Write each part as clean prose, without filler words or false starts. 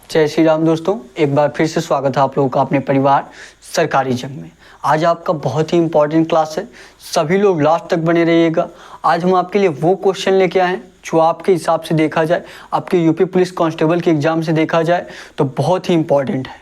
जय श्री राम दोस्तों, एक बार फिर से स्वागत है आप लोगों का अपने परिवार सरकारी जंग में। आज आपका बहुत ही इंपॉर्टेंट क्लास है, सभी लोग लास्ट तक बने रहिएगा। आज हम आपके लिए वो क्वेश्चन लेके आए हैं जो आपके हिसाब से देखा जाए, आपके यूपी पुलिस कांस्टेबल के एग्ज़ाम से देखा जाए तो बहुत ही इंपॉर्टेंट है।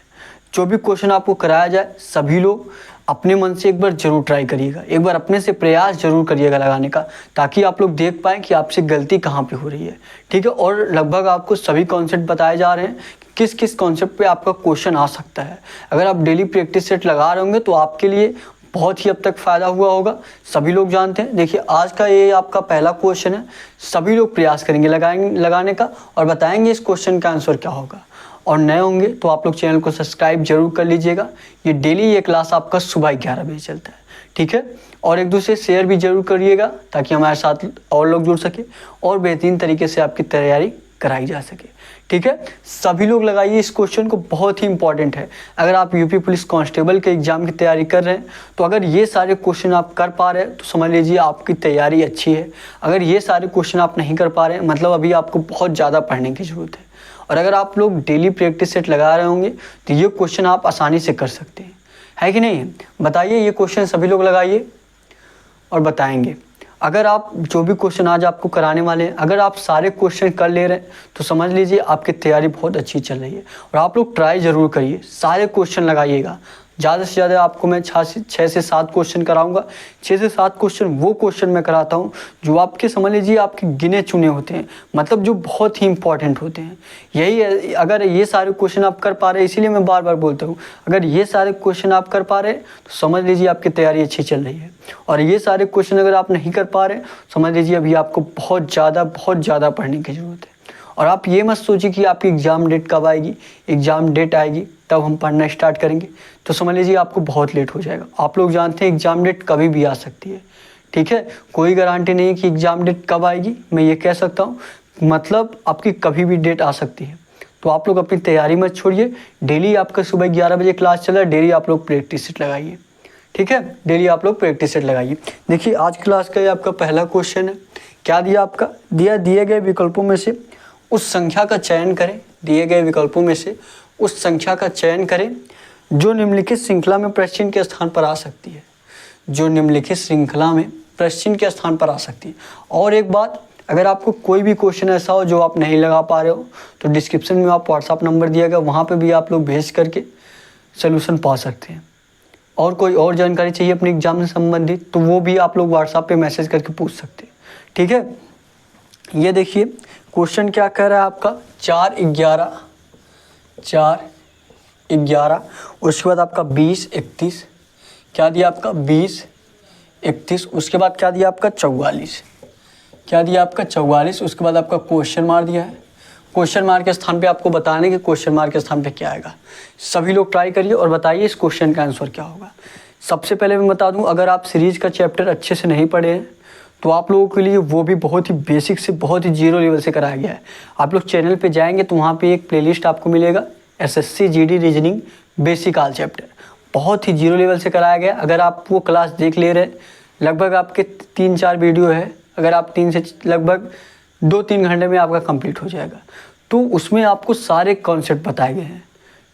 जो भी क्वेश्चन आपको कराया जाए सभी लोग अपने मन से एक बार जरूर ट्राई करिएगा, एक बार अपने से प्रयास जरूर करिएगा लगाने का, ताकि आप लोग देख पाएँ कि आपसे गलती कहाँ पे हो रही है। ठीक है, और लगभग आपको सभी कॉन्सेप्ट बताए जा रहे हैं, किस किस कॉन्सेप्ट पे आपका क्वेश्चन आ सकता है। अगर आप डेली प्रैक्टिस सेट लगा रहे होंगे तो आपके लिए बहुत ही अब तक फ़ायदा हुआ होगा। सभी लोग जानते हैं, देखिए आज का ये आपका पहला क्वेश्चन है। सभी लोग प्रयास करेंगे लगाने का और बताएंगे इस क्वेश्चन का आंसर क्या होगा। और नए होंगे तो आप लोग चैनल को सब्सक्राइब जरूर कर लीजिएगा। ये डेली ये क्लास आपका सुबह 11 बजे चलता है, ठीक है। और एक दूसरे शेयर भी जरूर करिएगा ताकि हमारे साथ और लोग जुड़ सके और बेहतरीन तरीके से आपकी तैयारी कराई जा सके, ठीक है। सभी लोग लगाइए इस क्वेश्चन को, बहुत ही इंपॉर्टेंट है। अगर आप यूपी पुलिस कांस्टेबल के एग्जाम की तैयारी कर रहे हैं तो अगर ये सारे क्वेश्चन आप कर पा रहे हैं तो समझ लीजिए आपकी तैयारी अच्छी है। अगर ये सारे क्वेश्चन आप नहीं कर पा रहे हैं मतलब अभी आपको बहुत ज़्यादा पढ़ने की ज़रूरत है। और अगर आप लोग डेली प्रैक्टिस सेट लगा रहे होंगे तो ये क्वेश्चन आप आसानी से कर सकते हैं, है कि नहीं। बताइए ये क्वेश्चन सभी लोग लगाइए और बताएंगे। अगर आप जो भी क्वेश्चन आज आपको कराने वाले हैं, अगर आप सारे क्वेश्चन कर ले रहे हैं तो समझ लीजिए आपकी तैयारी बहुत अच्छी चल रही है। और आप लोग ट्राई ज़रूर करिए, सारे क्वेश्चन लगाइएगा। ज़्यादा से ज़्यादा आपको मैं 6 से 7 क्वेश्चन कराऊंगा। 6 से 7 क्वेश्चन वो क्वेश्चन मैं कराता हूँ जो आपके समझ लीजिए आपके गिने चुने होते हैं, मतलब जो बहुत ही इंपॉर्टेंट होते हैं। यही है, अगर ये सारे क्वेश्चन आप कर पा रहे हैं, इसीलिए मैं बार बार बोलता हूँ, अगर ये सारे क्वेश्चन आप कर पा रहे हैं तो समझ लीजिए आपकी तैयारी अच्छी चल रही है। और ये सारे क्वेश्चन अगर आप नहीं कर पा रहे समझ लीजिए अभी आपको बहुत ज़्यादा पढ़ने की ज़रूरत है। और आप ये मत सोचिए कि आपकी एग्ज़ाम डेट कब आएगी, एग्ज़ाम डेट आएगी तब हम पढ़ना स्टार्ट करेंगे, तो समझ लीजिए आपको बहुत लेट हो जाएगा। आप लोग जानते हैं एग्ज़ाम डेट कभी भी आ सकती है, ठीक है। कोई गारंटी नहीं है कि एग्ज़ाम डेट कब आएगी, मैं ये कह सकता हूँ, मतलब आपकी कभी भी डेट आ सकती है। तो आप लोग अपनी तैयारी मत छोड़िए। डेली आपका सुबह 11 बजे क्लास चल रहा है, डेली आप लोग प्रैक्टिस सेट लगाइए, ठीक है। डेली आप लोग प्रैक्टिस सेट लगाइए। देखिए आज क्लास का ये आपका पहला क्वेश्चन है। क्या दिया आपका, दिए गए विकल्पों में से उस संख्या का चयन करें, दिए गए विकल्पों में से उस संख्या का चयन करें जो निम्नलिखित श्रृंखला में प्रश्न के स्थान पर आ सकती है, जो निम्नलिखित श्रृंखला में प्रश्न के स्थान पर आ सकती है। और एक बात, अगर आपको कोई भी क्वेश्चन ऐसा हो जो आप नहीं लगा पा रहे हो तो डिस्क्रिप्शन में आप व्हाट्सअप नंबर दिया गया, वहाँ पे भी आप लोग भेज करके सोल्यूशन पा सकते हैं। और कोई और जानकारी चाहिए अपने एग्जाम से संबंधित तो वो भी आप लोग व्हाट्सएप पे मैसेज करके पूछ सकते हैं, ठीक है। ये देखिए क्वेश्चन क्या कह रहा है आपका, 4, 11, उसके बाद आपका 20, 31, क्या दिया आपका 20, 31, उसके बाद क्या दिया आपका 44, क्या दिया आपका 44, उसके बाद आपका क्वेश्चन मार दिया है। क्वेश्चन मार्क के स्थान पे आपको बताने कि क्वेश्चन मार्क के स्थान पे क्या आएगा। सभी लोग ट्राई करिए और बताइए इस क्वेश्चन का आंसर क्या होगा। सबसे पहले मैं बता दूं, अगर आप सीरीज का चैप्टर अच्छे से नहीं पढ़े हैं तो आप लोगों के लिए वो भी बहुत ही बेसिक से, बहुत ही जीरो लेवल से कराया गया है। आप लोग चैनल पे जाएंगे तो वहाँ पे एक प्लेलिस्ट आपको मिलेगा, SSC GD reasoning basic all chapter, बहुत ही जीरो लेवल से कराया गया। अगर आप वो क्लास देख ले रहे हैं, लगभग आपके 3-4 वीडियो है, अगर आप 3 से लगभग 2-3 घंटे में आपका कंप्लीट हो जाएगा। तो उसमें आपको सारे कॉन्सेप्ट बताए गए हैं,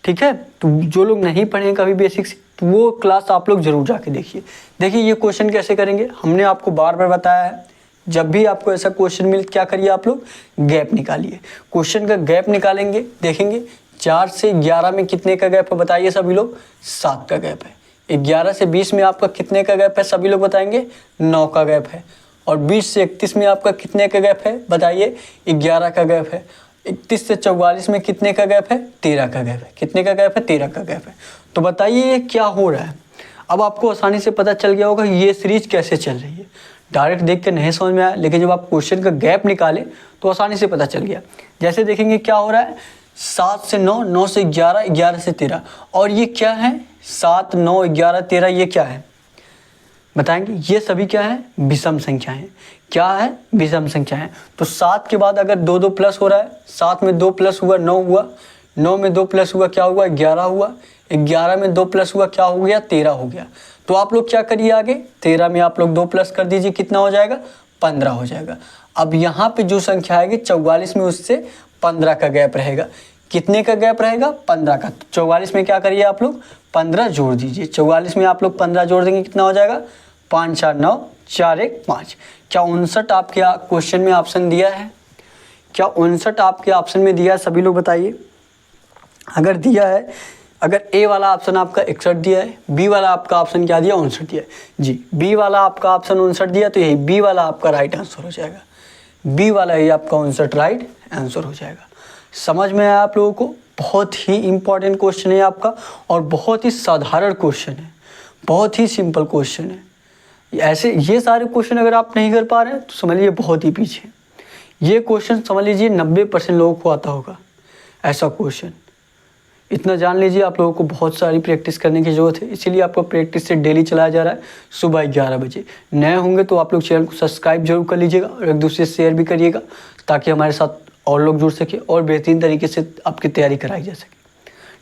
ठीक है। तो जो लोग नहीं पढ़े कभी बेसिक से तो वो क्लास आप लोग जरूर जाके देखिए। देखिए ये क्वेश्चन कैसे करेंगे, हमने आपको बार बार बताया है, जब भी आपको ऐसा क्वेश्चन मिले क्या करिए, आप लोग गैप निकालिए। क्वेश्चन का गैप निकालेंगे, देखेंगे 4 से 11 में कितने का गैप है, बताइए सभी लोग, 7 का गैप है। 11 से 20 में आपका कितने का गैप है, सभी लोग बताएंगे, 9 का गैप है। और 20 से 31 में आपका कितने का गैप है, बताइए, 11 का गैप है। 31 से 44 में कितने का गैप है, 13 का गैप है। कितने का गैप है, 13 का गैप है। तो बताइए ये क्या हो रहा है। अब आपको आसानी से पता चल गया होगा ये सीरीज कैसे चल रही है। डायरेक्ट देख के नहीं समझ में आया, लेकिन जब आप क्वेश्चन का गैप निकाले तो आसानी से पता चल गया। जैसे देखेंगे क्या हो रहा है, 7 से 9, 9 से 11, 11 से 13, और ये क्या है, 7, 9, 11, 13, ये क्या है बताएंगे। ये सभी क्या है, विषम संख्या है। क्या है, विषम संख्या है। तो 7 के बाद अगर 2 प्लस हो रहा है, 7 में 2 प्लस हुआ 9 हुआ, 9 में 2 प्लस हुआ क्या हुआ, 11 हुआ, 11 में 2 प्लस हुआ क्या हो गया, 13 हो गया। तो आप लोग क्या करिए आगे, 13 में आप लोग 2 प्लस कर दीजिए, कितना हो जाएगा, 15 हो जाएगा। अब यहाँ पे जो संख्या आएगी 44 में उससे 15 का गैप रहेगा। कितने का गैप रहेगा? 15 का। 44 में क्या करिए आप लोग? 15 जोड़ दीजिए। 44 में आप लोग 15 जोड़ देंगे, कितना हो जाएगा? 5 4 9 4 1 5। क्या 59 आपके क्वेश्चन में ऑप्शन दिया है? क्या 59 आपके ऑप्शन में दिया है? सभी लोग बताइए। अगर दिया है, अगर ए वाला ऑप्शन आपका 61 दिया है, बी वाला आपका ऑप्शन क्या दिया? 59 दिया है जी। बी वाला आपका ऑप्शन 59 दिया, तो यही बी वाला आपका राइट आंसर हो जाएगा। बी वाला ही आपका 59 राइट आंसर हो जाएगा। समझ में आया आप लोगों को? बहुत ही इंपॉर्टेंट क्वेश्चन है आपका और बहुत ही साधारण क्वेश्चन है, बहुत ही सिंपल क्वेश्चन है। ऐसे ये सारे क्वेश्चन अगर आप नहीं कर पा रहे हैं तो समझ लीजिए बहुत ही पीछे। ये क्वेश्चन समझ लीजिए 90% लोगों को आता होगा ऐसा क्वेश्चन। इतना जान लीजिए आप लोगों को बहुत सारी प्रैक्टिस करने की ज़रूरत है, इसीलिए आपको प्रैक्टिस से डेली चलाया जा रहा है सुबह 11 बजे। नए होंगे तो आप लोग चैनल को सब्सक्राइब जरूर कर लीजिएगा और एक दूसरे से शेयर भी करिएगा, ताकि हमारे साथ और लोग जुड़ सके और बेहतरीन तरीके से आपकी तैयारी कराई जा सके।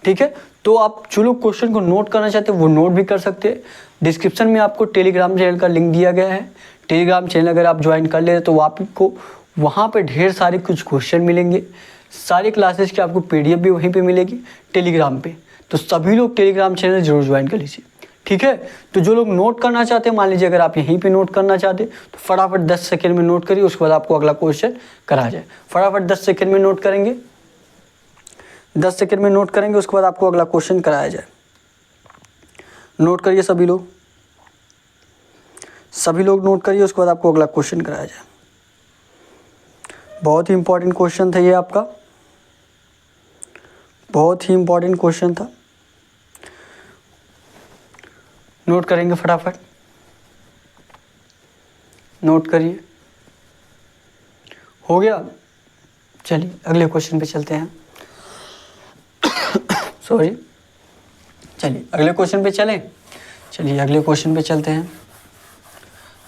ठीक है, तो आप जो लोग क्वेश्चन को नोट करना चाहते हैं वो नोट भी कर सकते हैं। डिस्क्रिप्शन में आपको टेलीग्राम चैनल का लिंक दिया गया है। टेलीग्राम चैनल अगर आप ज्वाइन कर ले रहे तो आपको वहाँ पे ढेर सारे कुछ क्वेश्चन मिलेंगे। सारी क्लासेस की आपको पीडीएफ भी वहीं पे मिलेगी टेलीग्राम पे। तो सभी लोग टेलीग्राम चैनल जरूर ज्वाइन कर लीजिए। ठीक है, तो जो लोग नोट करना चाहते हैं, मान लीजिए अगर आप यहीं पे नोट करना चाहते हैं तो फटाफट 10 सेकंड में नोट करिए, उसके बाद आपको अगला क्वेश्चन करा जाए। फटाफट 10 सेकंड में नोट करेंगे, 10 सेकंड में नोट करेंगे, उसके बाद आपको अगला क्वेश्चन कराया जाए। नोट करिए सभी लोग, सभी लोग नोट करिए, उसके बाद आपको अगला क्वेश्चन कराया जाए। बहुत ही इंपॉर्टेंट क्वेश्चन था ये आपका, बहुत ही इंपॉर्टेंट क्वेश्चन था। नोट करेंगे फटाफट, नोट करिए। हो गया? चलिए अगले क्वेश्चन पे चलते हैं। सॉरी, चलिए अगले क्वेश्चन पे चलें। चलिए अगले क्वेश्चन पे चलते हैं।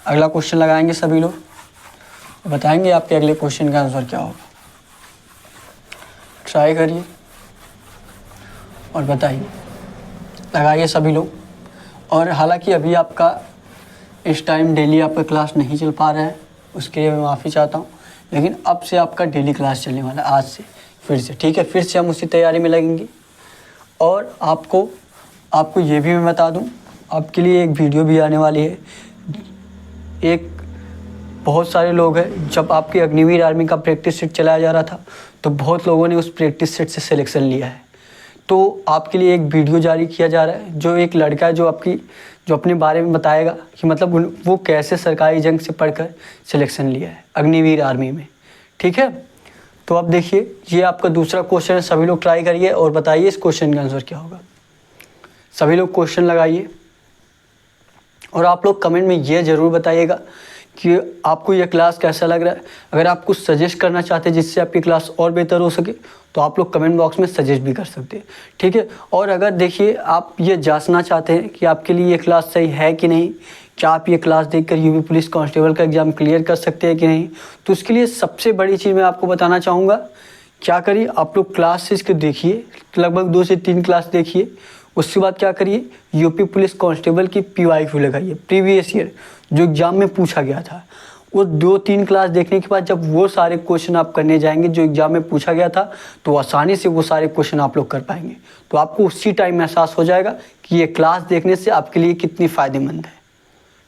अगला क्वेश्चन लगाएंगे सभी लोग, बताएंगे आपके अगले क्वेश्चन का आंसर क्या होगा। ट्राई करिए और बताइए, लगाइए सभी लोग। और हालांकि अभी आपका इस टाइम डेली आपका क्लास नहीं चल पा रहा है, उसके लिए मैं माफ़ी चाहता हूँ, लेकिन अब से आपका डेली क्लास चलने वाला है, आज से फिर से। ठीक है, फिर से हम उसी तैयारी में लगेंगे। और आपको ये भी मैं बता दूं, आपके लिए एक वीडियो भी आने वाली है। एक बहुत सारे लोग हैं, जब आपकी अग्निवीर आर्मी का प्रैक्टिस सेट चलाया जा रहा था तो बहुत लोगों ने उस प्रैक्टिस सेट से सिलेक्शन लिया है। तो आपके लिए एक वीडियो जारी किया जा रहा है, जो एक लड़का है जो अपने बारे में बताएगा कि मतलब वो कैसे सरकारी जंग से पढ़कर सिलेक्शन लिया है अग्निवीर आर्मी में। ठीक है, तो अब देखिए ये आपका दूसरा क्वेश्चन है। सभी लोग ट्राई करिए और बताइए इस क्वेश्चन का आंसर क्या होगा। सभी लोग क्वेश्चन लगाइए और आप लोग कमेंट में ये ज़रूर बताइएगा कि आपको यह क्लास कैसा लग रहा है। अगर आप कुछ सजेस्ट करना चाहते हैं जिससे आपकी क्लास और बेहतर हो सके तो आप लोग कमेंट बॉक्स में सजेस्ट भी कर सकते हैं। ठीक है, और अगर देखिए आप ये जांचना चाहते हैं कि आपके लिए ये क्लास सही है कि नहीं, क्या आप ये क्लास देखकर यूपी पुलिस कांस्टेबल का एग्ज़ाम क्लियर कर सकते हैं कि नहीं, तो उसके लिए सबसे बड़ी चीज़ मैं आपको बताना चाहूँगा। क्या करिए, आप लोग क्लासेस को देखिए, लगभग 2 से 3 क्लास देखिए। उसके बाद क्या करिए, यूपी पुलिस कांस्टेबल की PYQ लगाइए, प्रीवियस ईयर जो एग्ज़ाम में पूछा गया था। वो 2-3 क्लास देखने के बाद जब वो सारे क्वेश्चन आप करने जाएंगे जो एग्ज़ाम में पूछा गया था, तो आसानी से वो सारे क्वेश्चन आप लोग कर पाएंगे। तो आपको उसी टाइम एहसास हो जाएगा कि ये क्लास देखने से आपके लिए कितनी फ़ायदेमंद है।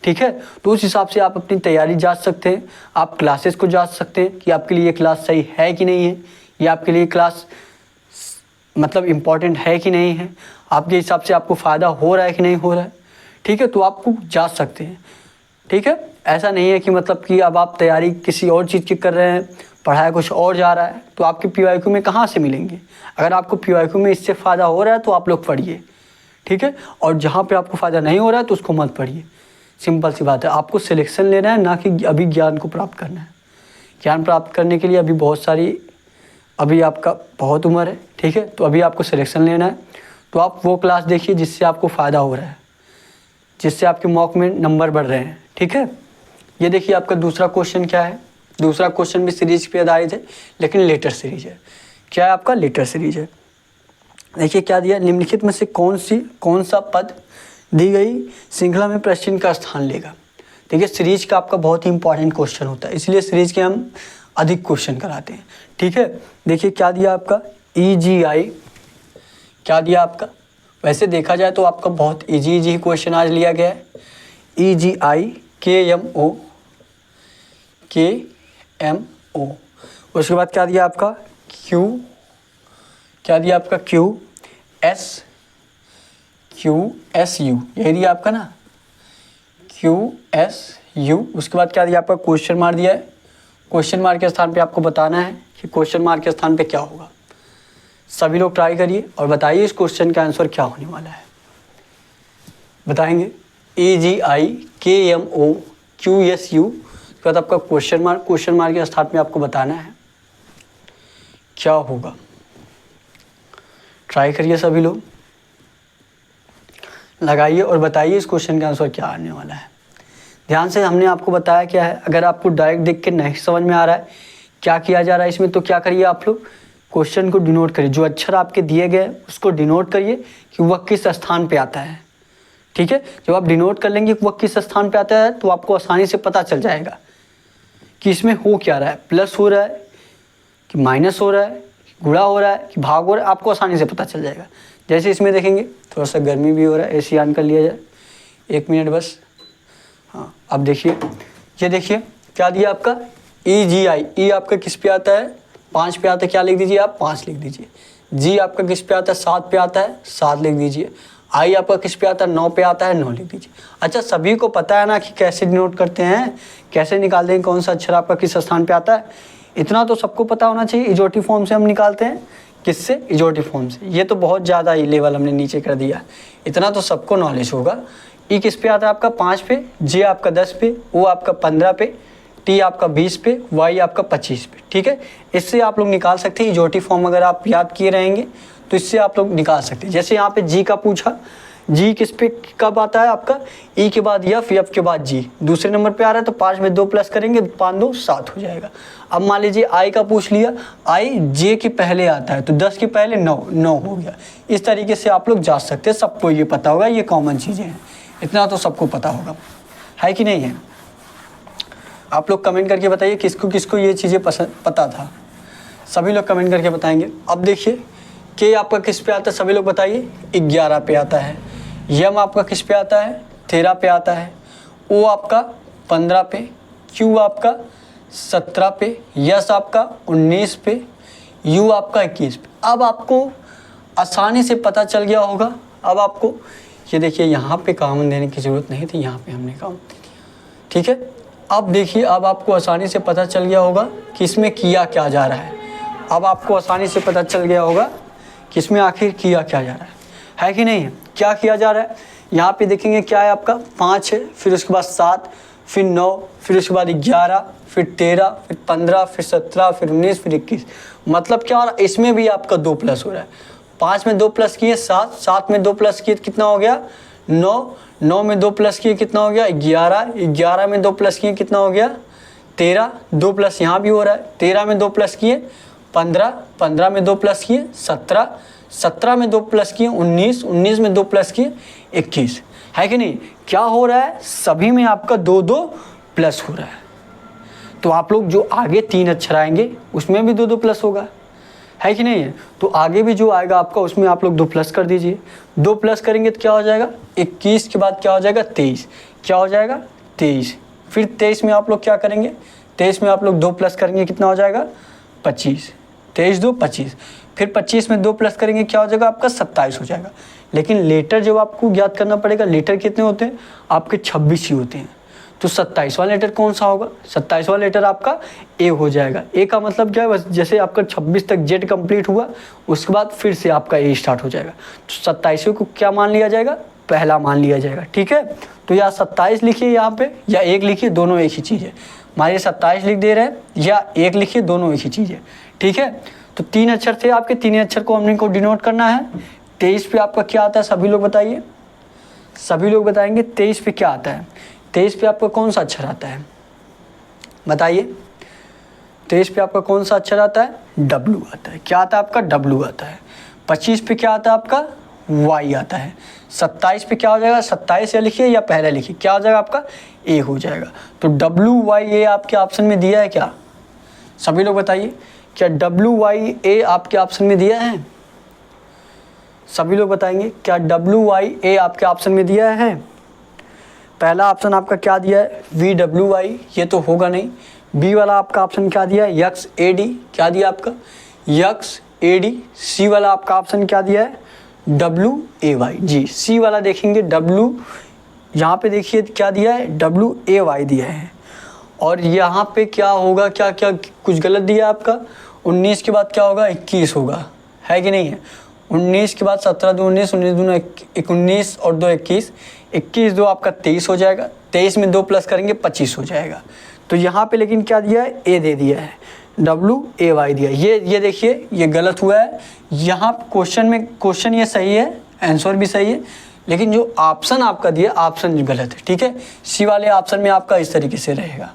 ठीक है, तो उस हिसाब से आप अपनी तैयारी जांच सकते हैं, आप क्लासेस को जांच सकते हैं कि आपके लिए ये क्लास सही है कि नहीं है, या आपके लिए क्लास मतलब इम्पॉर्टेंट है कि नहीं है, आपके हिसाब से आपको फ़ायदा हो रहा है कि नहीं हो रहा है। ठीक है, तो आपको जांच सकते हैं। ठीक है, ऐसा नहीं है कि मतलब कि अब आप तैयारी किसी और चीज़ की कर रहे हैं, पढ़ाया कुछ और जा रहा है, तो आपके PYQ में कहाँ से मिलेंगे। अगर आपको PYQ में इससे फ़ायदा हो रहा है तो आप लोग पढ़िए। ठीक है, और जहाँ पे आपको फ़ायदा नहीं हो रहा है तो उसको मत पढ़िए। सिंपल सी बात है, आपको सिलेक्शन लेना है, ना कि अभी ज्ञान को प्राप्त करना है। ज्ञान प्राप्त करने के लिए अभी बहुत सारी, अभी आपका बहुत उम्र है। ठीक है, तो अभी आपको सिलेक्शन लेना है, तो आप वो क्लास देखिए जिससे आपको फ़ायदा हो रहा है, जिससे आपके मॉक में नंबर बढ़ रहे हैं। ठीक है, ये देखिए आपका दूसरा क्वेश्चन क्या है। दूसरा क्वेश्चन भी सीरीज पे आधारित है, लेकिन लेटर सीरीज है। क्या है आपका? लेटर सीरीज है। देखिए क्या दिया, निम्नलिखित में से कौन सा पद दी गई श्रृंखला में प्रश्न का स्थान लेगा। देखिए सीरीज का आपका बहुत ही इंपॉर्टेंट क्वेश्चन होता है, इसलिए सीरीज के हम अधिक क्वेश्चन कराते हैं। ठीक है, देखिए क्या दिया आपका, EGI क्या दिया आपका? वैसे देखा जाए तो आपका बहुत इजी क्वेश्चन आज लिया गया है। EGI KMO उसके बाद क्या दिया आपका? क्या दिया आपका? QSU यही दिया आपका ना, QSU। उसके बाद क्या दिया आपका? क्वेश्चन मार्क दिया है। क्वेश्चन मार्क के स्थान पे आपको बताना है कि क्वेश्चन मार्क के स्थान पे क्या होगा। सभी लोग ट्राई करिए और बताइए इस क्वेश्चन का आंसर क्या होने वाला है। बताएंगे EGI KMO QSU उसके बाद आपका क्वेश्चन मार्क के स्थान पे आपको बताना है क्या होगा। ट्राई करिए सभी लोग, लगाइए और बताइए इस क्वेश्चन का आंसर क्या आने वाला है। ध्यान से हमने आपको बताया क्या है। अगर आपको डायरेक्ट देख के नहीं समझ में आ रहा है क्या किया जा रहा है इसमें, तो क्या करिए आप लोग क्वेश्चन को डिनोट करिए। जो अक्षर आपके दिए गए उसको डिनोट करिए कि वह किस स्थान पे आता है। ठीक है, जब आप डिनोट कर लेंगे कि वह किस स्थान पे आता है तो आपको आसानी से पता चल जाएगा कि इसमें हो क्या रहा है, प्लस हो रहा है कि माइनस हो रहा है, गुणा हो रहा है कि भाग हो रहा है, आपको आसानी से पता चल जाएगा। जैसे इसमें देखेंगे थोड़ा सा गर्मी भी हो रहा है, एसी ऑन कर लिया जाए, 1 मिनट बस। हाँ अब देखिए, ये देखिए क्या दिया आपका? EGI। ई आपका किस पे आता है? 5 पे आता है। क्या लिख दीजिए आप? 5 लिख दीजिए। जी आपका किस पे आता है? 7 पे आता है, 7 लिख दीजिए। आई आपका किस पे आता है? 9 पे आता है, 9 लिख दीजिए। अच्छा सभी को पता है ना कि कैसे डिनोट करते हैं, कैसे निकालते हैं कौन सा अक्षर आपका किस स्थान पे आता है। इतना तो सबको पता होना चाहिए। इजोटिव फॉर्म से हम निकालते हैं। किससे? इजोटिव फॉर्म से। ये तो बहुत ज़्यादा ही लेवल हमने नीचे कर दिया, इतना तो सबको नॉलेज होगा। ई किस पे आता है आपका? 5 पे, जे आपका 10 पे, ओ आपका 15 पे, टी आपका 20 पे, वाई आपका 25 पे। ठीक है, इससे आप लोग निकाल सकते हैं। इजोटिव फॉर्म अगर आप याद किए रहेंगे तो इससे आप लोग निकाल सकते हैं। जैसे यहाँ पे जी का पूछा, जी किस पे कब आता है आपका? ई के बाद एफ, एफ के बाद जी, दूसरे नंबर पे आ रहा है तो 5 में 2 प्लस करेंगे, 5 2 7 हो जाएगा। अब मान लीजिए आई का पूछ लिया, आई जे के पहले आता है तो 10 के पहले 9 हो गया। इस तरीके से आप लोग जा सकते हैं। सबको ये पता होगा, ये कॉमन चीज़ें हैं, इतना तो सबको पता होगा, है कि नहीं है? आप लोग कमेंट करके बताइए किसको किसको ये चीज़ें पता था। सभी लोग कमेंट करके बताएंगे। अब देखिए के आपका किस पे आता है, सभी लोग बताइए। 11 पे आता है। यम आपका किस पे आता है? 13 पे आता है। ओ आपका 15 पे, क्यू आपका 17 पे, यस आपका 19 पे, यू आपका 21 पे। अब आपको आसानी से पता चल गया होगा। अब आपको ये देखिए यहाँ पे कॉमन देने की ज़रूरत नहीं थी, यहाँ पे हमने कॉमन दे दिया। ठीक है, अब देखिए अब आपको आसानी से पता चल गया होगा कि इसमें किया क्या जा रहा है। अब आपको आसानी से पता चल गया होगा कि इसमें आखिर किया क्या जा रहा है कि नहीं है? क्या किया जा रहा है यहाँ पे देखेंगे, क्या है आपका? 5 है, फिर उसके बाद 7, फिर 9, फिर उसके बाद 11, फिर 13, फिर 15, फिर 17, फिर 19, फिर 21। मतलब क्या हो रहा है? इसमें भी आपका 2 प्लस हो रहा है। 5 में 2 प्लस किए 7, 7 में 2 प्लस किए कितना हो गया? 9, 9 में 2 प्लस किए कितना हो गया? 11, 11 में 2 प्लस किए कितना हो गया? 13, 2 प्लस यहाँ भी हो रहा है। 13 में 2 प्लस किए 15, 15 में 2 प्लस किए 17, 17 में 2 प्लस किए 19, 19 में 2 प्लस किए 21, है कि नहीं? क्या हो रहा है? सभी में आपका 2 प्लस हो रहा है। तो आप लोग जो आगे 3 अक्षर आएंगे उसमें भी 2 प्लस होगा, है कि नहीं है? तो आगे भी जो आएगा आपका उसमें आप लोग 2 प्लस कर दीजिए। 2 प्लस करेंगे तो क्या हो जाएगा? 21 के बाद क्या हो जाएगा? 23। क्या हो जाएगा? 23। फिर 23 में आप लोग क्या करेंगे? 23 में आप लोग 2 प्लस करेंगे, कितना हो जाएगा? 25। 23 2 25। फिर 25 में 2 प्लस करेंगे, क्या हो जाएगा आपका? 27 हो जाएगा। लेकिन लेटर जब आपको ज्ञात करना पड़ेगा, लेटर कितने होते हैं आपके? 26 ही होते हैं। तो 27वां लेटर कौन सा होगा? 27वां लेटर आपका ए हो जाएगा। ए का मतलब क्या है? बस जैसे आपका 26 तक जेड कंप्लीट हुआ उसके बाद फिर से आपका ए स्टार्ट हो जाएगा। तो 27वें को क्या मान लिया जाएगा? पहला मान लिया जाएगा। ठीक है, तो या 27 लिखिए यहाँ पे या 1 लिखिए, दोनों एक ही चीज़ है। हमारे 27 लिख दे रहे हैं या 1 लिखिए, दोनों एक ही चीज़ है। ठीक है, तो 3 अक्षर थे आपके, 3 अक्षर को हमने को डिनोट करना है। 23 पे आपका क्या आता है? सभी लोग बताइए, सभी लोग बताएंगे 23 पे क्या आता है? 23 पे आपका कौन सा अक्षर आता है? बताइए। 23 पे आपका कौन सा अक्षर आता है? डब्लू आता है। क्या आता है आपका? डब्लू आता है। 25 पे क्या आता है आपका? वाई आता है। 27 पे क्या हो जाएगा? 27 या लिखिए या पहले लिखिए, क्या हो जाएगा आपका? ए हो जाएगा। तो डब्लू वाई ए आपके ऑप्शन में दिया है क्या? सभी लोग बताइए क्या WYA आपके ऑप्शन में दिया है? सभी लोग बताएंगे क्या WYA आपके ऑप्शन में दिया है? पहला ऑप्शन आपका क्या दिया है? VWY, ये तो होगा नहीं। बी वाला आपका ऑप्शन क्या दिया है? XAD, क्या दिया आपका? XAD। सी वाला आपका ऑप्शन क्या दिया है? WAY। जी, सी वाला देखेंगे W, यहाँ पे देखिए क्या दिया है? WAY दिया है। और यहाँ पे क्या होगा, क्या क्या कुछ गलत दिया है आपका? 19 के बाद क्या होगा? 21 होगा, है कि नहीं है? 19 के बाद 17 2 19, 19 दूना 19 और 2 21, 21 2 आपका 23 हो जाएगा। 23 में 2 प्लस करेंगे 25 हो जाएगा। तो यहाँ पे लेकिन क्या दिया है? ए दे दिया है, WAY दिया। ये देखिए ये गलत हुआ है। यहाँ क्वेश्चन में, क्वेश्चन ये सही है, आंसर भी सही है, लेकिन जो ऑप्शन आपका दिया ऑप्शन गलत है। ठीक है, सी वाले ऑप्शन में आपका इस तरीके से रहेगा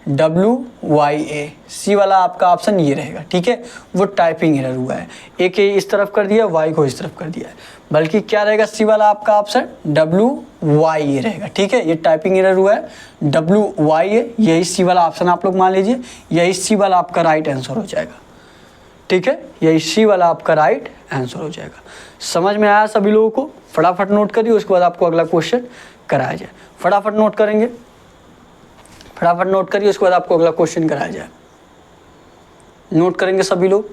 WYA, सी वाला आपका ऑप्शन ये रहेगा। ठीक है, वो टाइपिंग एरर हुआ है, ए के इस तरफ कर दिया, वाई को इस तरफ कर दिया है, बल्कि क्या रहेगा? सी वाला आपका ऑप्शन WYA रहेगा। ठीक है, ये टाइपिंग एरर हुआ है, WYA, यही सी वाला ऑप्शन आप लोग मान लीजिए, यही सी वाला आपका राइट आंसर हो जाएगा। ठीक है, यही सी वाला आपका राइट आंसर हो जाएगा। समझ में आया सभी लोगों को? फटाफट नोट करिए, उसके बाद आपको अगला क्वेश्चन कराया जाए। फटाफट नोट करेंगे, फटाफट नोट करिए, उसके बाद आपको अगला क्वेश्चन कराया जाए। नोट करेंगे सभी लोग,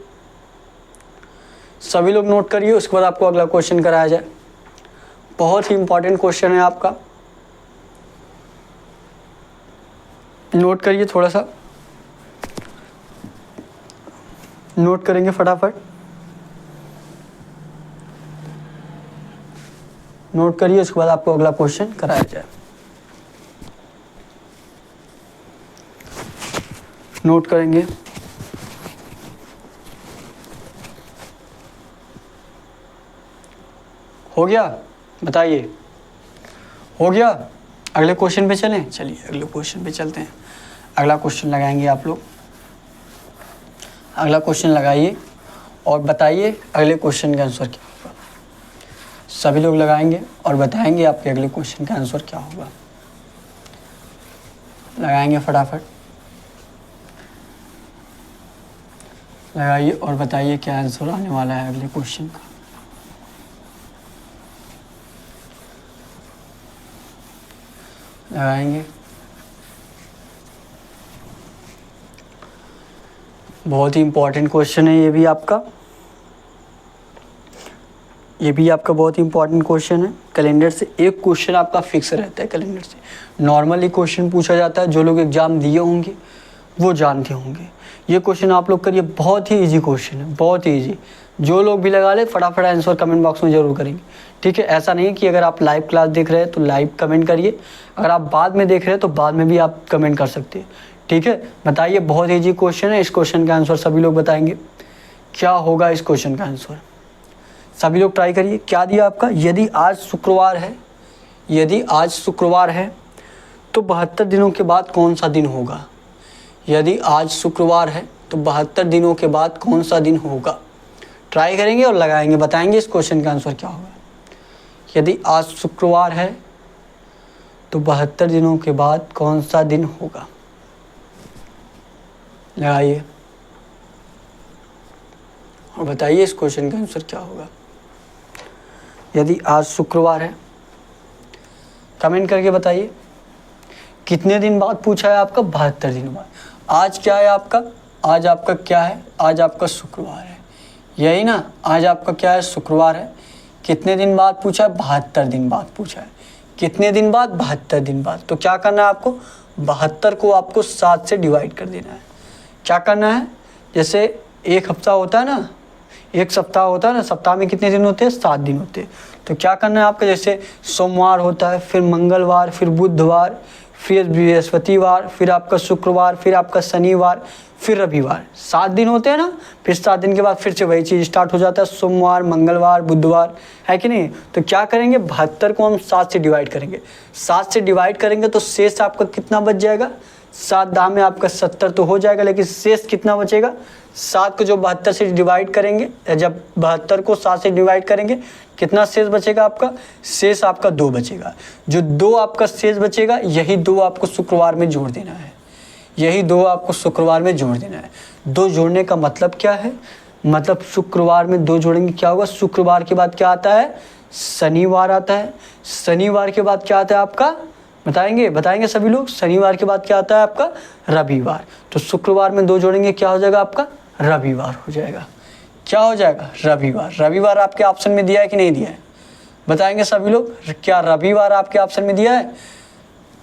सभी लोग नोट करिए, उसके बाद आपको अगला क्वेश्चन कराया जाए। बहुत ही इंपॉर्टेंट क्वेश्चन है आपका, नोट करिए, थोड़ा सा नोट करेंगे फटाफट, नोट करिए, उसके बाद आपको अगला क्वेश्चन कराया जाए। नोट करेंगे, हो गया? बताइए, हो गया? अगले क्वेश्चन पे चलें? चलिए अगले क्वेश्चन पे चलते हैं। अगला क्वेश्चन लगाएंगे आप लोग, अगला क्वेश्चन लगाइए और बताइए अगले क्वेश्चन का आंसर क्या होगा। सभी लोग लगाएंगे और बताएंगे आपके अगले क्वेश्चन का आंसर क्या होगा। लगाएंगे फटाफट, लगाइए और बताइए क्या आंसर आने वाला है अगले क्वेश्चन का। लगाएंगे, बहुत ही इंपॉर्टेंट क्वेश्चन है ये भी आपका, ये भी आपका बहुत ही इंपॉर्टेंट क्वेश्चन है। कैलेंडर से एक क्वेश्चन आपका फिक्स रहता है, कैलेंडर से नॉर्मली क्वेश्चन पूछा जाता है, जो लोग एग्जाम दिए होंगे वो जानते होंगे। ये क्वेश्चन आप लोग करिए, बहुत ही इजी क्वेश्चन है, बहुत ही इजी। जो लोग भी लगा ले फटाफट आंसर कमेंट बॉक्स में ज़रूर करेंगे। ठीक है, ऐसा नहीं कि अगर आप लाइव क्लास देख रहे हैं तो लाइव कमेंट करिए, अगर आप बाद में देख रहे हैं तो बाद में भी आप कमेंट कर सकते हैं। ठीक है, बताइए, बहुत इजी क्वेश्चन है। इस क्वेश्चन का आंसर सभी लोग बताएंगे, क्या होगा इस क्वेश्चन का आंसर? सभी लोग ट्राई करिए। क्या दिया आपका? यदि आज शुक्रवार है, यदि आज शुक्रवार है तो 72 दिनों के बाद कौन सा दिन होगा? यदि आज शुक्रवार है तो 72 दिनों के बाद कौन सा दिन होगा? ट्राई करेंगे और लगाएंगे, बताएंगे इस क्वेश्चन का आंसर क्या होगा। यदि आज शुक्रवार है तो 72 दिनों के बाद कौन सा दिन होगा? लगाइए और बताइए इस क्वेश्चन का आंसर क्या होगा। यदि आज शुक्रवार है, कमेंट करके बताइए। कितने दिन बाद पूछा है आपका? 72 दिन बाद। आज क्या है आपका? आज आपका क्या है? आज आपका शुक्रवार है, यही ना? आज आपका क्या है? शुक्रवार है। कितने दिन बाद पूछा है? 72 दिन बाद पूछा है। कितने दिन बाद? 72 दिन बाद। तो क्या करना है आपको? 72 को आपको 7 से डिवाइड कर देना है। क्या करना है? जैसे एक हफ्ता होता है ना, एक सप्ताह होता है ना, सप्ताह में कितने दिन होते हैं? 7 दिन होते हैं। तो क्या करना है आपका? जैसे सोमवार होता है, फिर मंगलवार, फिर बुधवार, फिर बृहस्पतिवार, फिर आपका शुक्रवार, फिर आपका शनिवार, फिर रविवार। 7 दिन होते हैं ना, फिर 7 दिन के बाद फिर से वही चीज़ स्टार्ट हो जाता है, सोमवार, मंगलवार, बुधवार, है कि नहीं? तो क्या करेंगे? 72 को हम 7 से डिवाइड करेंगे। 7 से डिवाइड करेंगे तो शेष आपका कितना बच जाएगा? 7 दाम में आपका 70 तो हो जाएगा, लेकिन शेष कितना बचेगा? 7 को जो 72 से डिवाइड करेंगे, जब 72 को 7 से डिवाइड करेंगे कितना शेष बचेगा आपका? शेष आपका 2 बचेगा। जो 2 आपका शेष बचेगा, यही 2 आपको शुक्रवार में जोड़ देना है। यही 2 आपको शुक्रवार में जोड़ देना है। 2 जोड़ने का मतलब क्या है? मतलब शुक्रवार में 2 जोड़ेंगे क्या होगा? शुक्रवार के बाद क्या आता है? शनिवार आता है। शनिवार के बाद क्या आता है आपका? बताएंगे सभी लोग। शनिवार के बाद क्या आता है आपका? रविवार। तो शुक्रवार में 2 जोड़ेंगे क्या हो जाएगा आपका? रविवार हो जाएगा। क्या हो जाएगा? रविवार। रविवार आपके ऑप्शन में दिया है कि नहीं दिया है? बताएंगे सभी लोग। क्या रविवार आपके ऑप्शन में दिया है?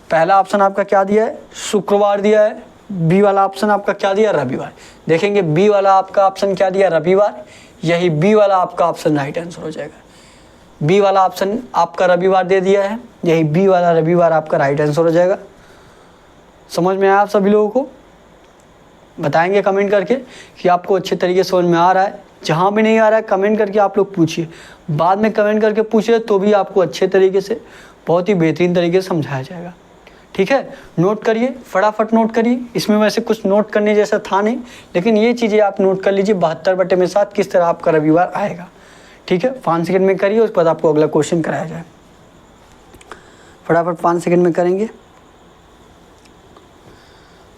पहला ऑप्शन आपका क्या दिया है? शुक्रवार दिया है। बी वाला ऑप्शन आपका क्या दिया? रविवार। देखेंगे बी वाला आपका ऑप्शन क्या दिया? रविवार। यही बी वाला आपका ऑप्शन राइट आंसर हो जाएगा। बी वाला ऑप्शन आपका रविवार दे दिया है, यही बी वाला रविवार आपका राइट आंसर हो जाएगा। समझ में आया आप सभी लोगों को? बताएंगे कमेंट करके कि आपको अच्छे तरीके से समझ में आ रहा है। जहाँ भी नहीं आ रहा है कमेंट करके आप लोग पूछिए। बाद में कमेंट करके पूछिए तो भी आपको अच्छे तरीके से, बहुत ही बेहतरीन तरीके से समझाया जाएगा। ठीक है, नोट करिए, फटाफट नोट करिए। इसमें वैसे कुछ नोट करने जैसा था नहीं, लेकिन ये चीज़ें आप नोट कर लीजिए 72/7 किस तरह आपका रविवार आएगा। ठीक है, 5 सेकंड में करिए, उसके बाद आपको अगला क्वेश्चन कराया जाए। फटाफट 5 सेकंड में करेंगे,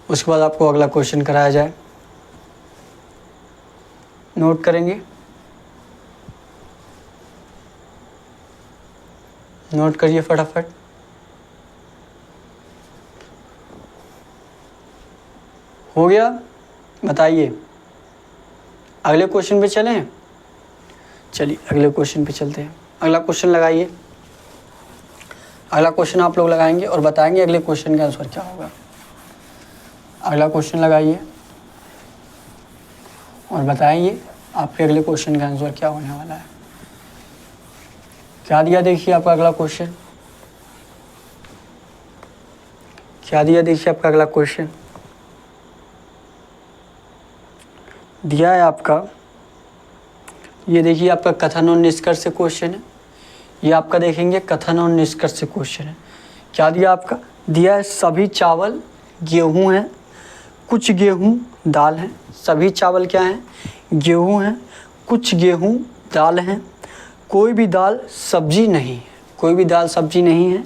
उसके बाद आपको अगला क्वेश्चन कराया जाए। नोट करेंगे, नोट करिए फटाफट। हो गया? बताइए, अगले क्वेश्चन पे चलें? चलिए अगले क्वेश्चन पे चलते हैं। अगला क्वेश्चन लगाइए। अगला क्वेश्चन आप लोग लगाएंगे और बताएंगे अगले क्वेश्चन का आंसर क्या होगा। अगला क्वेश्चन लगाइए और बताइए आपके अगले क्वेश्चन का आंसर क्या होने वाला है। क्या दिया देखिए आपका अगला क्वेश्चन, क्या दिया देखिए आपका अगला क्वेश्चन दिया है आपका। ये देखिए आपका कथन और निष्कर्ष से क्वेश्चन है। ये आपका देखेंगे कथन और निष्कर्ष से क्वेश्चन है। क्या दिया आपका? दिया है सभी चावल गेहूं हैं, कुछ गेहूं दाल हैं। सभी चावल क्या हैं? गेहूं हैं, कुछ गेहूं दाल हैं, कोई भी दाल सब्जी नहीं है। कोई भी दाल सब्जी नहीं है।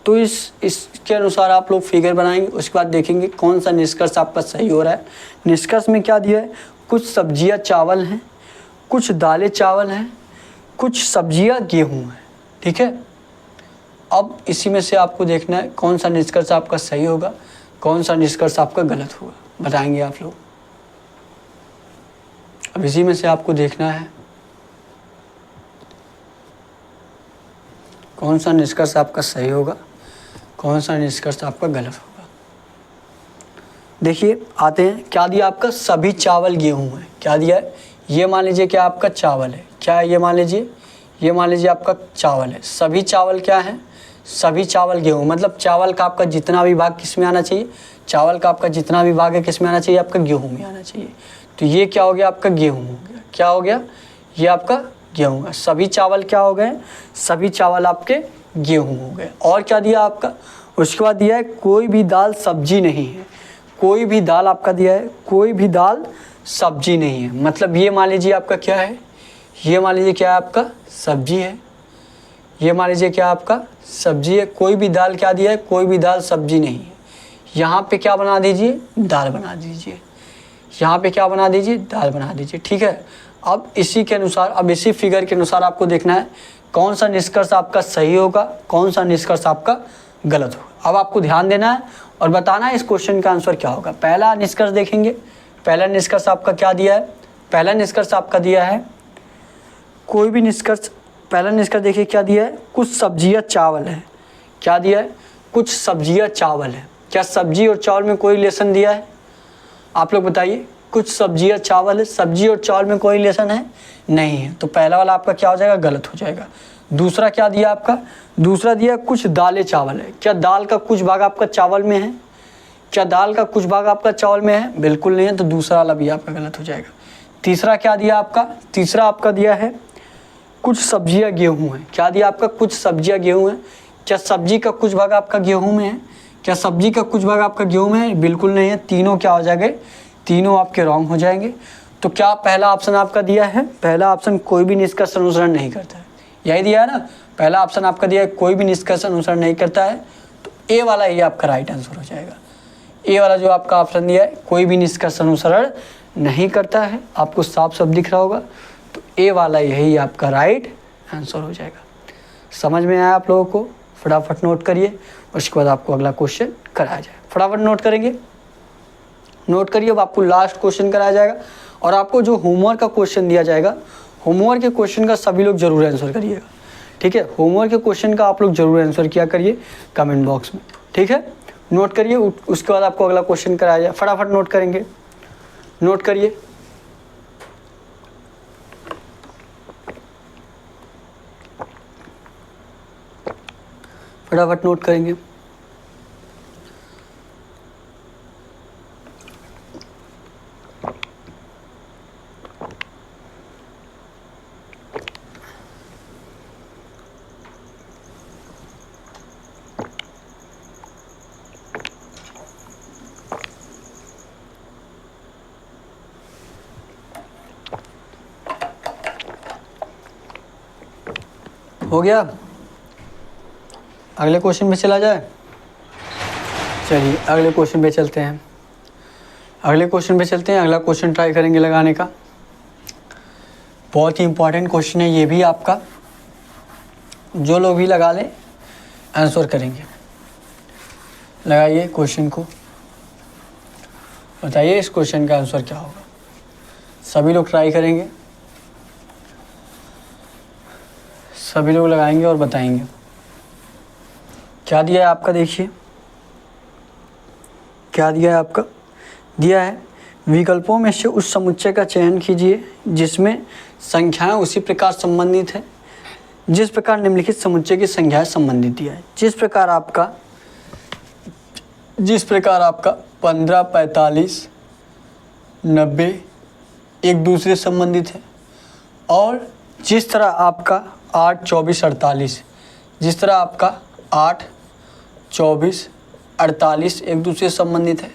तो इसके अनुसार आप लोग फिगर बनाएंगे। उसके बाद देखेंगे कौन सा निष्कर्ष आपका सही हो रहा है। निष्कर्ष में क्या दिया है? कुछ सब्जियां चावल हैं, कुछ दालें चावल हैं, कुछ सब्जियां गेहूं हैं। ठीक है, अब इसी में से आपको देखना है कौन सा निष्कर्ष आपका सही होगा, कौन सा निष्कर्ष आपका गलत होगा। बताएंगे आप लोग। अब इसी में से आपको देखना है कौन सा निष्कर्ष आपका सही होगा, कौन सा निष्कर्ष आपका गलत होगा। देखिए आते हैं। क्या दिया आपका? सभी चावल गेहूं है। क्या दिया है? ये मान लीजिए क्या आपका चावल है। क्या है? ये मान लीजिए आपका चावल है। सभी चावल क्या है? सभी चावल गेहूं। मतलब चावल का आपका जितना भी भाग किस में आना चाहिए? चावल का आपका जितना भी भाग है किस में आना चाहिए? आपका गेहूं में आना चाहिए। तो ये क्या हो गया? आपका गेहूं हो गया। क्या हो गया? ये आपका गेहूं है। सभी चावल क्या हो गए? सभी चावल आपके गेहूं हो गए। और क्या दिया आपका? उसके बाद दिया है कोई भी दाल सब्जी नहीं है। कोई भी दाल आपका दिया है, कोई भी दाल सब्जी नहीं है। मतलब ये मान लीजिए आपका क्या है? ये मान लीजिए क्या है आपका? सब्जी है। ये मान लीजिए क्या आपका? सब्जी है। कोई भी दाल क्या दिया है? कोई भी दाल सब्जी नहीं है। यहाँ पे क्या बना दीजिए? दाल बना दीजिए। यहाँ पे क्या बना दीजिए? दाल बना दीजिए। ठीक है, अब इसी के अनुसार, अब इसी फिगर के अनुसार आपको देखना है कौन सा निष्कर्ष आपका सही होगा, कौन सा निष्कर्ष आपका गलत होगा। अब आपको ध्यान देना है और बताना है इस क्वेश्चन का आंसर क्या होगा। पहला निष्कर्ष देखेंगे। पहला निष्कर्ष आपका क्या दिया है? पहला निष्कर्ष आपका दिया है कोई भी निष्कर्ष। पहला निष्कर्ष देखिए क्या दिया है? कुछ सब्जियां चावल है। क्या दिया है? कुछ सब्जियां चावल है। क्या सब्जी और चावल में कोई रिलेशन दिया है? आप लोग बताइए। कुछ सब्जियां चावल है, सब्जी और चावल में कोई रिलेशन है? नहीं है। तो पहला वाला आपका क्या हो जाएगा? गलत हो जाएगा। दूसरा क्या दिया आपका? दूसरा दिया कुछ दालें चावल है। क्या दाल का कुछ भाग आपका चावल में है? क्या दाल का कुछ भाग आपका चावल में है? बिल्कुल नहीं है। तो दूसरा वाला भी आपका गलत हो जाएगा। तीसरा क्या दिया आपका? तीसरा आपका दिया है कुछ सब्जियां गेहूं है। क्या दिया आपका? कुछ सब्जियां गेहूं है। क्या सब्जी का कुछ भाग आपका गेहूं में है? क्या सब्जी का कुछ भाग आपका गेहूं में है? बिल्कुल नहीं है। तीनों क्या हो जाएंगे? तीनों आपके रॉन्ग हो जाएंगे। तो क्या पहला ऑप्शन आपका दिया है? पहला ऑप्शन कोई भी निष्कर्ष अनुसरण नहीं करता है। यही दिया है ना? पहला ऑप्शन आपका दिया है कोई भी निष्कर्ष अनुसरण नहीं करता है। तो ए वाला ही आपका राइट आंसर हो जाएगा। ए वाला जो आपका ऑप्शन दिया है कोई भी निष्कर्ष अनुसरण नहीं करता है, आपको साफ साफ दिख रहा होगा, तो ए वाला यही आपका राइट आंसर हो जाएगा। समझ में आया आप लोगों को? फटाफट नोट करिए, उसके बाद आपको अगला क्वेश्चन कराया जाए। फटाफट नोट करेंगे, नोट करिए। अब आपको लास्ट क्वेश्चन कराया जाएगा और आपको जो होमवर्क का क्वेश्चन दिया जाएगा, होमवर्क के क्वेश्चन का सभी लोग जरूर आंसर करिएगा, ठीक है। होमवर्क के क्वेश्चन का आप लोग जरूर आंसर किया करिए कमेंट बॉक्स में, ठीक है। नोट करिए, उसके बाद आपको अगला क्वेश्चन कराया जाए। फटाफट नोट करेंगे, नोट करिए। फटाफट नोट करेंगे। हो गया? अगले क्वेश्चन पे चला जाए। चलिए अगले क्वेश्चन पे चलते हैं, अगले क्वेश्चन पे चलते हैं। अगला क्वेश्चन ट्राई करेंगे लगाने का। बहुत ही इंपॉर्टेंट क्वेश्चन है ये भी आपका, जो लोग भी लगा लें आंसर करेंगे। लगाइए क्वेश्चन को, बताइए इस क्वेश्चन का आंसर क्या होगा। सभी लोग ट्राई करेंगे, सभी लोग लगाएंगे और बताएंगे। क्या दिया है आपका, देखिए क्या दिया है आपका। दिया है विकल्पों में से उस समुच्चय का चयन कीजिए जिसमें संख्याएं उसी प्रकार संबंधित है जिस प्रकार निम्नलिखित समुच्चय की संख्याएं संबंधित दिया है। जिस प्रकार आपका 15, 45, 90 एक दूसरे संबंधित है, और जिस तरह आपका 8, 24, 48, जिस तरह आपका 8, 24, 48 एक दूसरे से संबंधित है,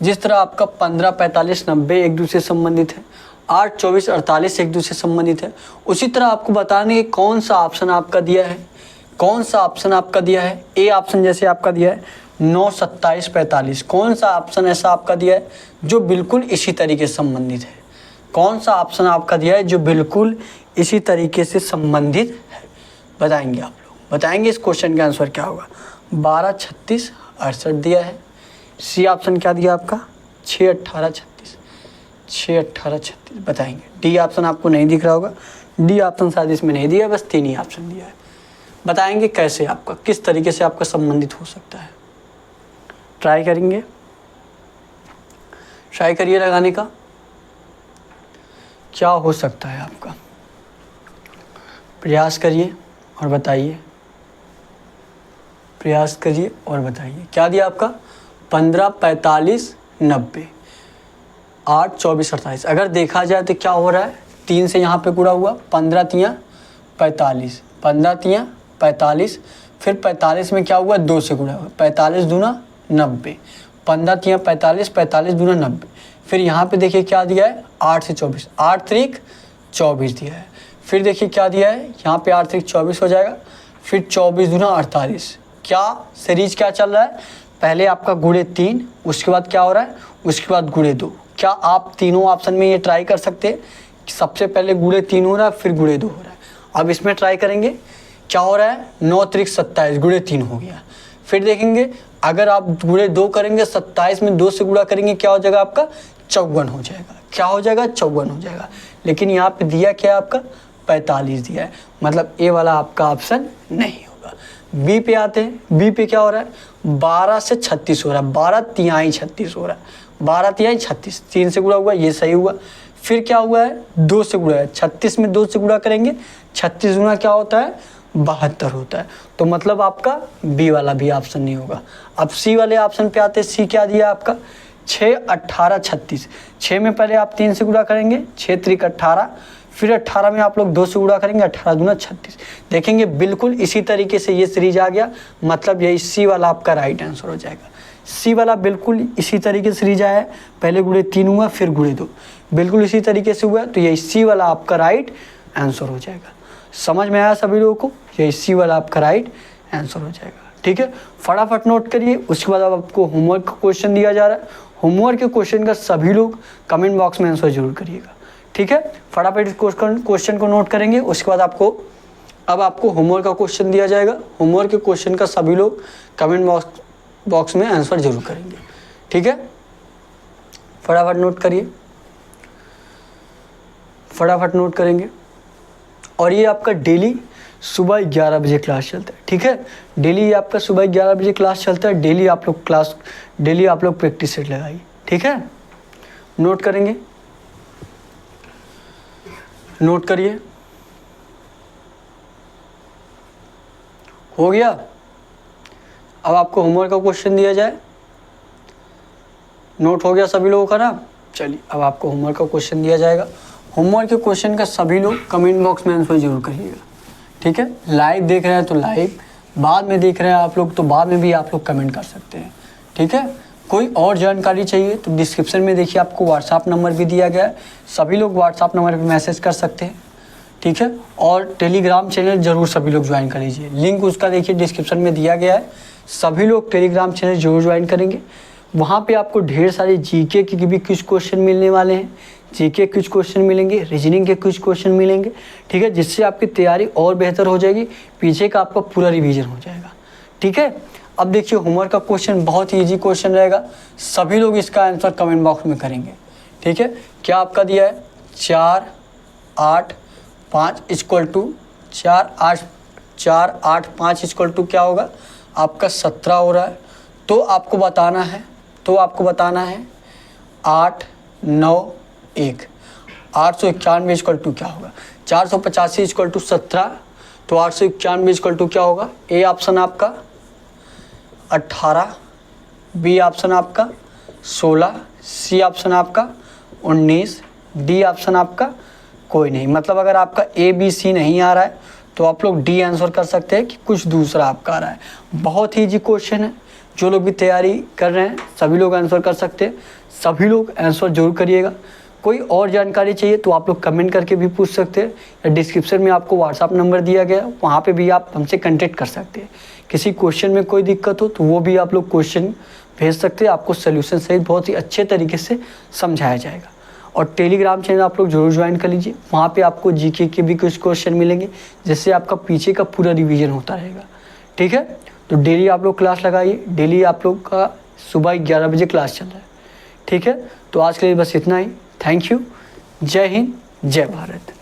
जिस तरह आपका 15, 45, 90 एक दूसरे से संबंधित है, 8, 24, 48 एक दूसरे से संबंधित है, उसी तरह आपको बताने कि कौन सा ऑप्शन आपका दिया है, कौन सा ऑप्शन आपका दिया है। ए ऑप्शन जैसे आपका दिया है 9, 27, 45, कौन सा ऑप्शन ऐसा आपका दिया है जो बिल्कुल इसी तरीके से संबंधित है, कौन सा ऑप्शन आपका दिया है जो बिल्कुल इसी तरीके से संबंधित है। बताएंगे आप लोग, बताएंगे इस क्वेश्चन का आंसर क्या होगा। 12, 36, 68 दिया है। सी ऑप्शन क्या दिया आपका 6, 18, 36, 6, 18, 36 बताएंगे। डी ऑप्शन आपको नहीं दिख रहा होगा, डी ऑप्शन शायद इसमें नहीं दिया, बस 3 ही ऑप्शन दिया है। बताएंगे कैसे आपका, किस तरीके से आपका संबंधित हो सकता है। ट्राई करेंगे, ट्राई करिए लगाने का, क्या हो सकता है आपका। प्रयास करिए और बताइए, प्रयास करिए और बताइए। क्या दिया आपका 15, 45, 90, 8, 24, 28। अगर देखा जाए तो क्या हो रहा है, 3 से यहाँ पे गुणा हुआ, 15 तियाँ 45, 15 तियाँ 45, फिर 45 में क्या हुआ 2 से गुणा हुआ, 45 दूना 90, 15 तियाँ 45, 45 दूना 90। फिर यहाँ पे देखिए क्या दिया है 8 से 24, 8 त्रिक 24 दिया है। फिर देखिए क्या दिया है यहाँ पे 8 त्रिक 24 हो जाएगा, फिर 24 दूना 48। क्या सीरीज क्या चल रहा है, पहले आपका गुणे 3, उसके बाद क्या हो रहा है, उसके बाद गुणे 2। क्या आप तीनों ऑप्शन में ये ट्राई कर सकते हैं, सबसे पहले गुणे 3 हो रहा है फिर गुणे 2 हो रहा है। अब इसमें ट्राई करेंगे क्या हो रहा है, 9 त्रिक 27 गुणे 3 हो गया। फिर देखेंगे अगर आप गुणे 2 करेंगे, 27 में 2 से गुणा करेंगे, क्या हो जाएगा आपका 54 हो जाएगा। क्या हो जाएगा 54 हो जाएगा। लेकिन यहाँ पे दिया क्या है आपका 45 दिया है, मतलब ए वाला आपका ऑप्शन नहीं होगा। बी पे आते हैं, बी पे क्या हो रहा है 12 से 36 हो रहा है, 12 तिहाई 36 हो रहा है, 12 तिहाई 36, 3 से गुणा हुआ, ये सही हुआ। फिर क्या हुआ है 2 से गुणा है, 36 में 2 से गुणा करेंगे, 36 गुना क्या होता है 72 होता है। तो मतलब आपका बी वाला भी ऑप्शन नहीं होगा। अब सी वाले ऑप्शन पे आते हैं, सी क्या दिया आपका 6, 18, 36। 6 में पहले आप 3 से गुणा करेंगे, 6 त्रिक 18, फिर 18 में आप लोग 2 से गुणा करेंगे, 18 दूना 36। देखेंगे बिल्कुल इसी तरीके से ये सीरीज आ गया, मतलब यही सी वाला आपका राइट आंसर हो जाएगा। सी वाला बिल्कुल इसी तरीके से सीरीज आया है, पहले गुणे 3 हुआ फिर गुणे 2, बिल्कुल इसी तरीके से हुआ, तो यही सी वाला आपका राइट आंसर हो जाएगा। समझ में आया सभी लोगों को, यही सी वाला आपका राइट आंसर हो जाएगा। ठीक है, फटाफट नोट करिए। उसके बाद अब आपको होमवर्क का क्वेश्चन दिया जा रहा है। होमवर्क के क्वेश्चन का सभी लोग कमेंट बॉक्स में आंसर जरूर करिएगा, ठीक है। फटाफट इस क्वेश्चन को नोट करेंगे। उसके बाद अब आपको होमवर्क का क्वेश्चन दिया जाएगा। होमवर्क के क्वेश्चन का सभी लोग कमेंट बॉक्स में आंसर जरूर करेंगे, ठीक है। फटाफट नोट करिए, फटाफट नोट करेंगे। और ये आपका डेली सुबह 11 बजे क्लास चलता है, ठीक है। डेली आपका सुबह 11 बजे क्लास चलता है। डेली आप लोग प्रैक्टिस सेट लगाइए, ठीक है। नोट करेंगे, नोट करिए। हो गया। अब आपको होमवर्क का क्वेश्चन दिया जाए। नोट हो गया सभी लोगों का ना। चलिए, अब आपको होमवर्क का क्वेश्चन दिया जाएगा। होमवर्क के क्वेश्चन का सभी लोग कमेंट बॉक्स में आंसर जरूर करिएगा, ठीक है। लाइव देख रहे हैं तो लाइव, बाद में देख रहे हैं आप लोग तो बाद में भी आप लोग कमेंट कर सकते हैं, ठीक है। कोई और जानकारी चाहिए तो डिस्क्रिप्शन में देखिए आपको व्हाट्सअप नंबर भी दिया गया है। सभी लोग व्हाट्सअप नंबर पर मैसेज कर सकते हैं, ठीक है। और टेलीग्राम चैनल जरूर सभी लोग ज्वाइन कर लीजिए। लिंक उसका देखिए डिस्क्रिप्शन में दिया गया है। सभी लोग टेलीग्राम चैनल जरूर ज्वाइन करेंगे। वहाँ पे आपको ढेर सारे जीके के भी कुछ क्वेश्चन मिलने वाले हैं। जीके कुछ क्वेश्चन मिलेंगे, रीजनिंग के कुछ क्वेश्चन मिलेंगे, ठीक है, जिससे आपकी तैयारी और बेहतर हो जाएगी। पीछे का आपका पूरा रिवीजन हो जाएगा, ठीक है। अब देखिए होमवर्क का क्वेश्चन बहुत ही ईजी क्वेश्चन रहेगा। सभी लोग इसका आंसर कमेंट बॉक्स में करेंगे, ठीक है। क्या आपका दिया है 4, 8, 5 इक्वल टू 4, 8, 5 इक्वल टू क्या होगा आपका 17 हो रहा है। तो आपको बताना है 8, 9, 1। 891 इक्वल टू क्या होगा 485 इक्वल टू 17। तो 891 इक्वल टू क्या होगा। ए ऑप्शन आपका 18, बी ऑप्शन आपका 16, सी ऑप्शन आपका 19, डी ऑप्शन आपका कोई नहीं। मतलब अगर आपका ए बी सी नहीं आ रहा है तो आप लोग डी आंसर कर सकते हैं कि कुछ दूसरा आपका आ रहा है। बहुत ही इजी क्वेश्चन है। जो लोग भी तैयारी कर रहे हैं सभी लोग आंसर कर सकते हैं। सभी लोग आंसर जरूर करिएगा। कोई और जानकारी चाहिए तो आप लोग कमेंट करके भी पूछ सकते हैं, या डिस्क्रिप्शन में आपको व्हाट्सअप नंबर दिया गया है, वहाँ पे भी आप हमसे कांटेक्ट कर सकते हैं। किसी क्वेश्चन में कोई दिक्कत हो तो वो भी आप लोग क्वेश्चन भेज सकते हैं। आपको सोल्यूशन सहित बहुत ही अच्छे तरीके से समझाया जाएगा। और टेलीग्राम चैनल आप लोग जरूर ज्वाइन कर लीजिए। वहाँ पे आपको जीके के भी कुछ क्वेश्चन मिलेंगे, जिससे आपका पीछे का पूरा रिवीजन होता रहेगा, ठीक है। तो डेली आप लोग क्लास लगाइए। डेली आप लोग का सुबह 11 बजे क्लास चल रहा है, ठीक है। तो आज के लिए बस इतना ही। Thank you. जय हिंद, जय भारत।